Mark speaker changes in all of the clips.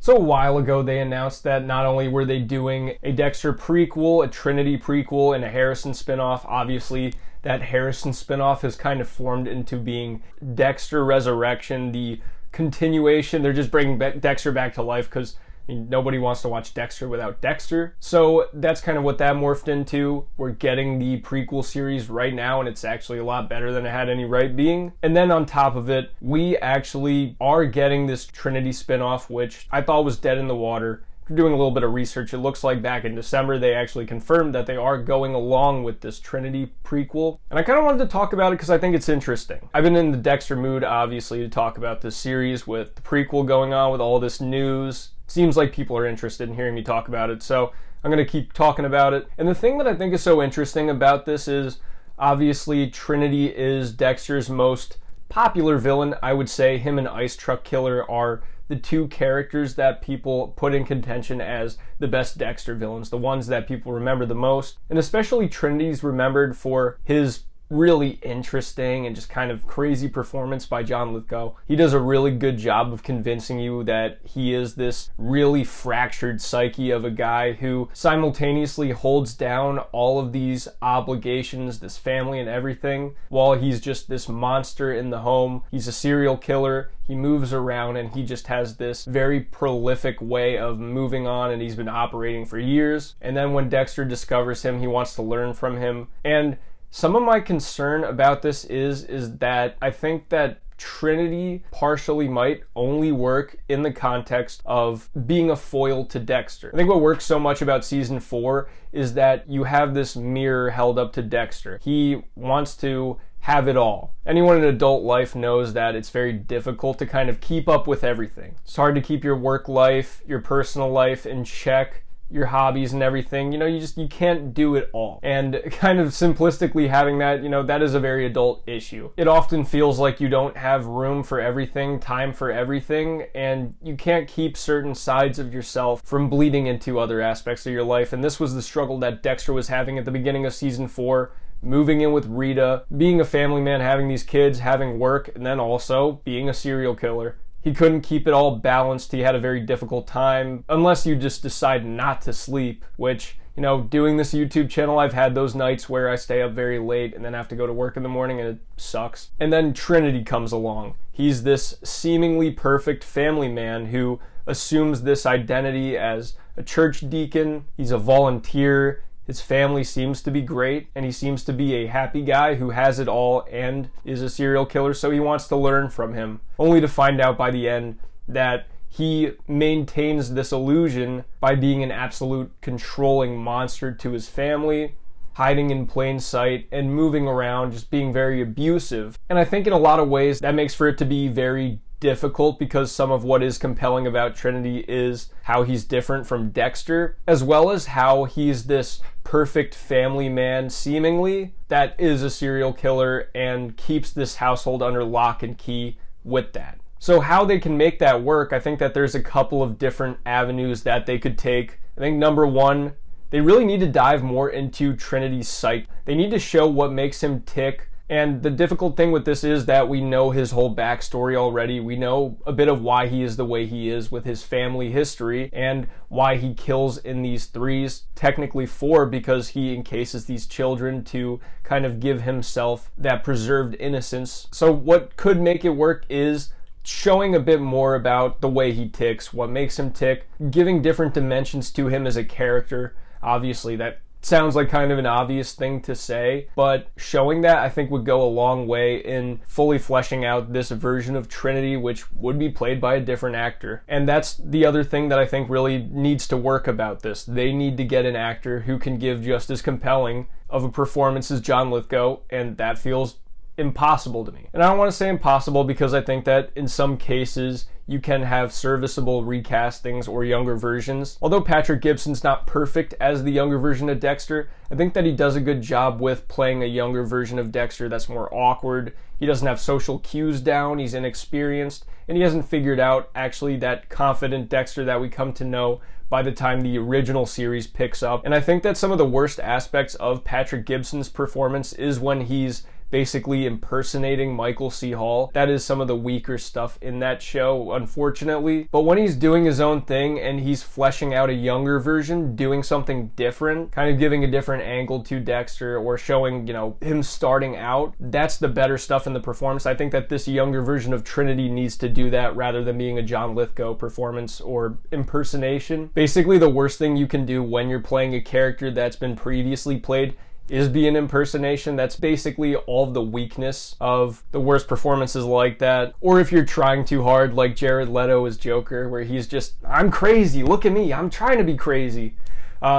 Speaker 1: So a while ago, they announced that not only were they doing a Dexter prequel, a Trinity prequel, and a Harrison spinoff. Obviously, that Harrison spinoff has kind of formed into being Dexter Resurrection, the continuation. They're just bringing Dexter back to life because nobody wants to watch Dexter without Dexter. So that's kind of what that morphed into. We're getting the prequel series right now, and it's actually a lot better than it had any right being. And then on top of it, we actually are getting this Trinity spinoff, which I thought was dead in the water. Doing a little bit of research, it looks like back in December they actually confirmed that they are going along with this Trinity prequel. And I kind of wanted to talk about it because I think it's interesting. I've been in the Dexter mood, obviously, to talk about this series with the prequel going on, with all this news. Seems like people are interested in hearing me talk about it, so I'm going to keep talking about it. And the thing that I think is so interesting about this is, obviously, Trinity is Dexter's most popular villain. I would say him and Ice Truck Killer are the two characters that people put in contention as the best Dexter villains, the ones that people remember the most. And especially Trinity's remembered for his really interesting and just kind of crazy performance by John Lithgow. He does a really good job of convincing you that he is this really fractured psyche of a guy who simultaneously holds down all of these obligations, this family and everything, while he's just this monster in the home. He's a serial killer. He moves around and he just has this very prolific way of moving on, and he's been operating for years. And then when Dexter discovers him, he wants to learn from him. And some of my concern about this is that I think that Trinity partially might only work in the context of being a foil to Dexter. I think what works so much about season 4 is that you have this mirror held up to Dexter. He wants to have it all. Anyone in adult life knows that it's very difficult to kind of keep up with everything. It's hard to keep your work life, your personal life in check, your hobbies and everything. You can't do it all. And kind of simplistically having that, that is a very adult issue. It often feels like you don't have room for everything, time for everything, and you can't keep certain sides of yourself from bleeding into other aspects of your life. And this was the struggle that Dexter was having at the beginning of season 4. Moving in with Rita, being a family man, having these kids, having work, and then also being a serial killer. He couldn't keep it all balanced. He had a very difficult time, unless you just decide not to sleep, which, doing this YouTube channel, I've had those nights where I stay up very late and then have to go to work in the morning, and it sucks. And then Trinity comes along. He's this seemingly perfect family man who assumes this identity as a church deacon. He's a volunteer. His family seems to be great, and he seems to be a happy guy who has it all and is a serial killer, so he wants to learn from him, only to find out by the end that he maintains this illusion by being an absolute controlling monster to his family, hiding in plain sight and moving around, just being very abusive. And I think in a lot of ways that makes for it to be very difficult, because some of what is compelling about Trinity is how he's different from Dexter, as well as how he's this perfect family man, seemingly, that is a serial killer and keeps this household under lock and key with that. So how they can make that work, I think that there's a couple of different avenues that they could take. I think number one, they really need to dive more into Trinity's psyche. They need to show what makes him tick. And the difficult thing with this is that we know his whole backstory already. We know a bit of why he is the way he is with his family history, and why he kills in these 3s, technically 4, because he encases these children to kind of give himself that preserved innocence. So what could make it work is showing a bit more about the way he ticks, what makes him tick, giving different dimensions to him as a character. Obviously, that sounds like kind of an obvious thing to say, but showing that I think would go a long way in fully fleshing out this version of Trinity, which would be played by a different actor. And that's the other thing that I think really needs to work about this. They need to get an actor who can give just as compelling of a performance as John Lithgow, and that feels impossible to me. And I don't want to say impossible because I think that in some cases you can have serviceable recastings or younger versions. Although Patrick Gibson's not perfect as the younger version of Dexter, I think that he does a good job with playing a younger version of Dexter that's more awkward. He doesn't have social cues down, he's inexperienced, and he hasn't figured out actually that confident Dexter that we come to know by the time the original series picks up. And I think that some of the worst aspects of Patrick Gibson's performance is when he's basically impersonating Michael C. Hall. That is some of the weaker stuff in that show, unfortunately. But when he's doing his own thing and he's fleshing out a younger version, doing something different, kind of giving a different angle to Dexter or showing, him starting out, that's the better stuff in the performance. I think that this younger version of Trinity needs to do that rather than being a John Lithgow performance or impersonation. Basically, the worst thing you can do when you're playing a character that's been previously played is be an impersonation. That's basically all of the weakness of the worst performances like that. Or if you're trying too hard, like Jared Leto as Joker, where he's just, I'm crazy, look at me, I'm trying to be crazy.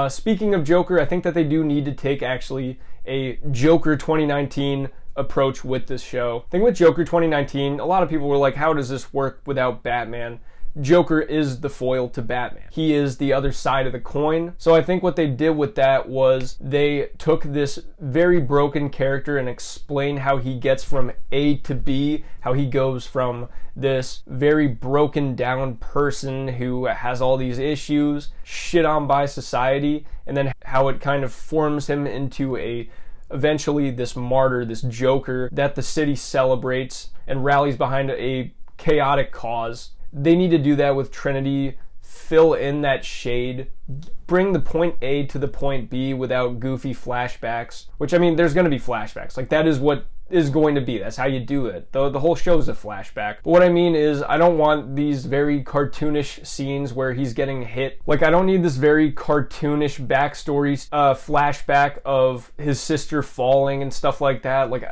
Speaker 1: Speaking of Joker, I think that they do need to take actually a Joker 2019 approach with this show. I think with Joker 2019, a lot of people were like, how does this work without Batman? Joker is the foil to Batman. He is the other side of the coin. So I think what they did with that was they took this very broken character and explained how he gets from A to B, how he goes from this very broken down person who has all these issues, shit on by society, and then how it kind of forms him into eventually this martyr, this Joker that the city celebrates and rallies behind a chaotic cause. They need to do that with Trinity, fill in that shade, bring the point A to the point B without goofy flashbacks, which, there's going to be flashbacks. Like, that is what is going to be. That's how you do it. The whole show is a flashback. But what I mean is, I don't want these very cartoonish scenes where he's getting hit. Like, I don't need this very cartoonish backstory flashback of his sister falling and stuff like that. Like,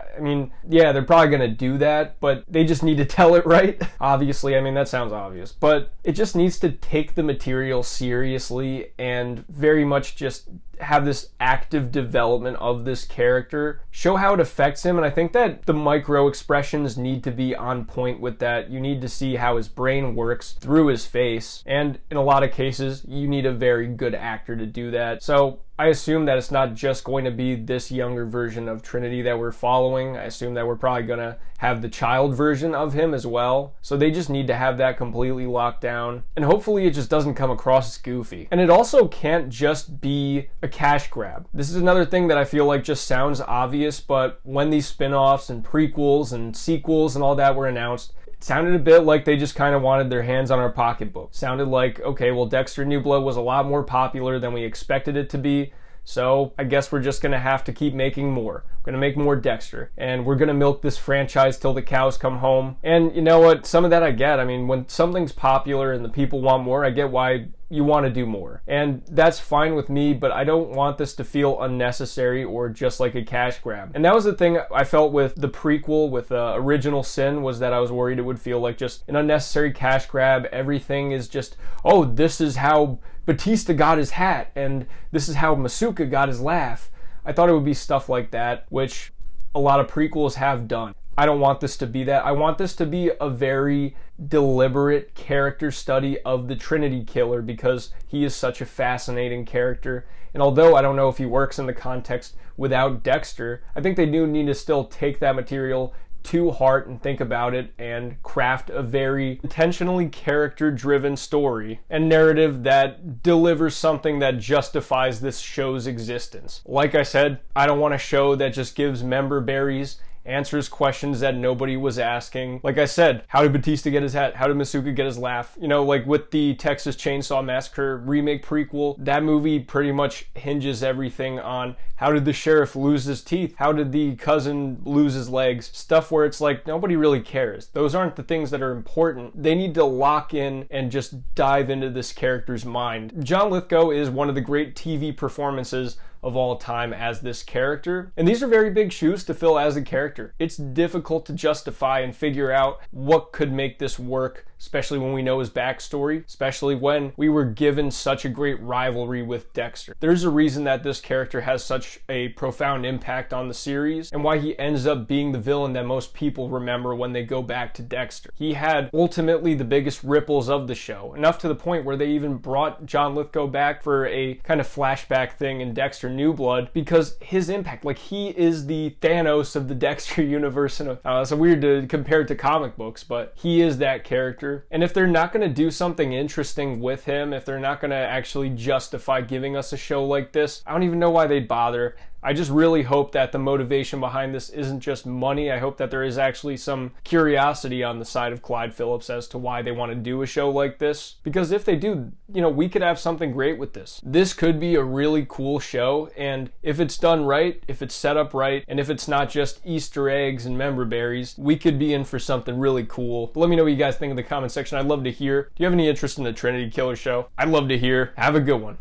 Speaker 1: yeah, they're probably gonna do that, but they just need to tell it right. Obviously, that sounds obvious. But it just needs to take the material seriously and very much just have this active development of this character, show how it affects him, and I think that the micro expressions need to be on point with that. You need to see how his brain works through his face, and in a lot of cases, you need a very good actor to do that. So I assume that it's not just going to be this younger version of Trinity that we're following. I assume that we're probably going to have the child version of him as well. So they just need to have that completely locked down. And hopefully it just doesn't come across as goofy. And it also can't just be a cash grab. This is another thing that I feel like just sounds obvious, but when these spin-offs and prequels and sequels and all that were announced, it sounded a bit like they just kind of wanted their hands on our pocketbook. Sounded like, okay, well, Dexter New Blood was a lot more popular than we expected it to be, so I guess we're just going to have to keep making more. We're going to make more Dexter, and we're going to milk this franchise till the cows come home. And you know what? Some of that I get. When something's popular and the people want more, I get why you want to do more. And that's fine with me, but I don't want this to feel unnecessary or just like a cash grab. And that was the thing I felt with the prequel, with Original Sin, was that I was worried it would feel like just an unnecessary cash grab. Everything is just, oh, this is how Batista got his hat, and this is how Masuka got his laugh. I thought it would be stuff like that, which a lot of prequels have done. I don't want this to be that. I want this to be a very deliberate character study of the Trinity Killer because he is such a fascinating character. And although I don't know if he works in the context without Dexter, I think they do need to still take that material to heart and think about it and craft a very intentionally character-driven story and narrative that delivers something that justifies this show's existence. Like I said, I don't want a show that just gives member berries, answers questions that nobody was asking. Like I said, how did Batista get his hat? How did Masuka get his laugh? Like with the Texas Chainsaw Massacre remake prequel, that movie pretty much hinges everything on how did the sheriff lose his teeth? How did the cousin lose his legs? Stuff where it's like, nobody really cares. Those aren't the things that are important. They need to lock in and just dive into this character's mind. John Lithgow is one of the great TV performances of all time as this character. And these are very big shoes to fill as a character. It's difficult to justify and figure out what could make this work, especially when we know his backstory, especially when we were given such a great rivalry with Dexter. There's a reason that this character has such a profound impact on the series and why he ends up being the villain that most people remember when they go back to Dexter. He had ultimately the biggest ripples of the show, enough to the point where they even brought John Lithgow back for a kind of flashback thing in Dexter New Blood because his impact, like he is the Thanos of the Dexter universe. It's weird to compare it to comic books, but he is that character. And if they're not going to do something interesting with him, if they're not going to actually justify giving us a show like this, I don't even know why they'd bother. I just really hope that the motivation behind this isn't just money. I hope that there is actually some curiosity on the side of Clyde Phillips as to why they want to do a show like this. Because if they do, you know, we could have something great with this. This could be a really cool show, and if it's done right, if it's set up right, and if it's not just Easter eggs and member berries, we could be in for something really cool. But let me know what you guys think in the comment section. I'd love to hear. Do you have any interest in the Trinity Killer show? I'd love to hear. Have a good one.